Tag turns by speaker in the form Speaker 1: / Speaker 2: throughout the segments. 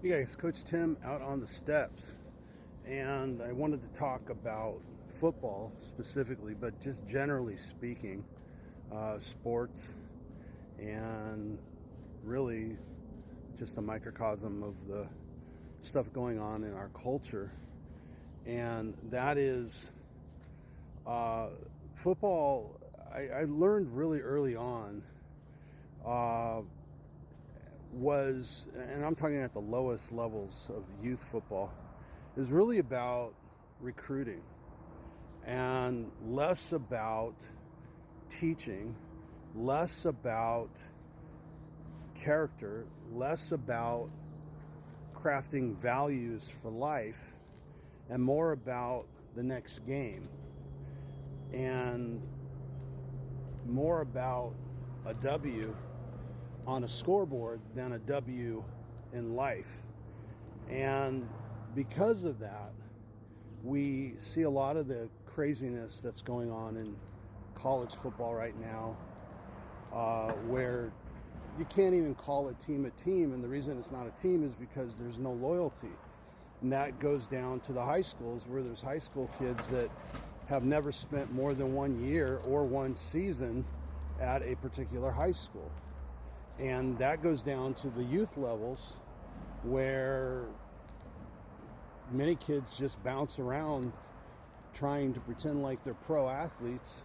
Speaker 1: Hey guys, Coach Tim out on the steps, and I wanted to talk about football specifically, but just generally speaking, sports, and really just a microcosm of the stuff going on in our culture, and that is football. I learned really early on was, and I'm talking at the lowest levels of youth football, is really about recruiting and less about teaching, less about character, less about crafting values for life, and more about the next game, and more about a W on a scoreboard than a W in life. And because of that, we see a lot of the craziness that's going on in college football right now, where you can't even call a team, and the reason it's not a team is because there's no loyalty. And that goes down to the high schools, where there's high school kids that have never spent more than 1 year or one season at a particular high school. And that goes down to the youth levels, where many kids just bounce around trying to pretend like they're pro athletes,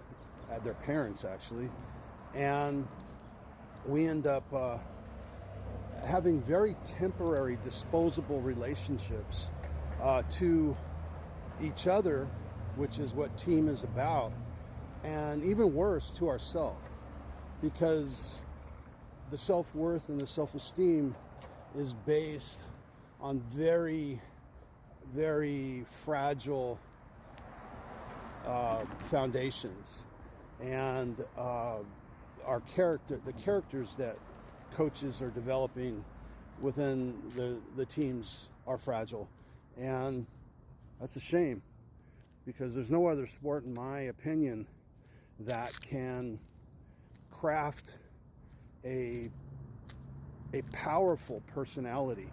Speaker 1: their parents actually, and we end up having very temporary, disposable relationships to each other, which is what team is about, and even worse, to ourselves, because the self-worth and the self-esteem is based on very, very fragile foundations. And the characters that coaches are developing within the teams are fragile. And that's a shame, because there's no other sport, in my opinion, that can craft a powerful personality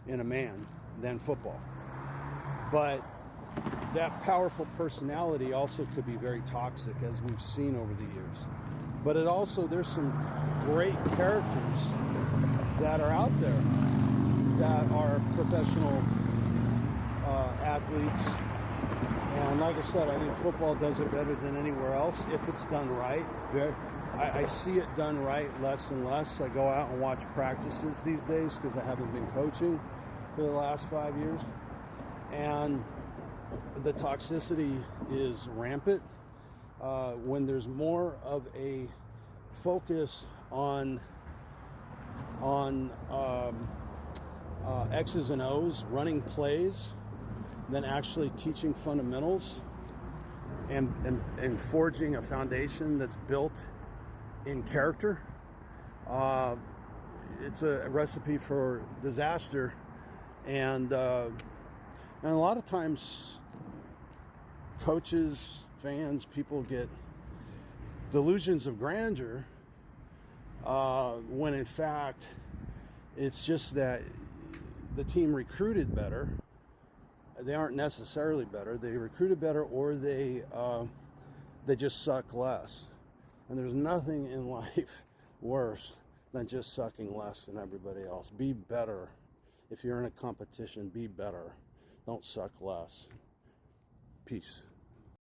Speaker 1: in a man than football. But that powerful personality also could be very toxic, as we've seen over the years. But there's some great characters that are out there that are professional athletes. And like I said, I think football does it better than anywhere else if it's done right. I see it done right less and less. I go out and watch practices these days because I haven't been coaching for the last 5 years. And the toxicity is rampant. When there's more of a focus on X's and O's, running plays, than actually teaching fundamentals and forging a foundation that's built in character, it's a recipe for disaster. And a lot of times coaches, fans, people get delusions of grandeur, when in fact it's just that the team recruited better. They aren't necessarily better. They recruited better, or they just suck less. And there's nothing in life worse than just sucking less than everybody else. Be better. If you're in a competition, be better. Don't suck less. Peace.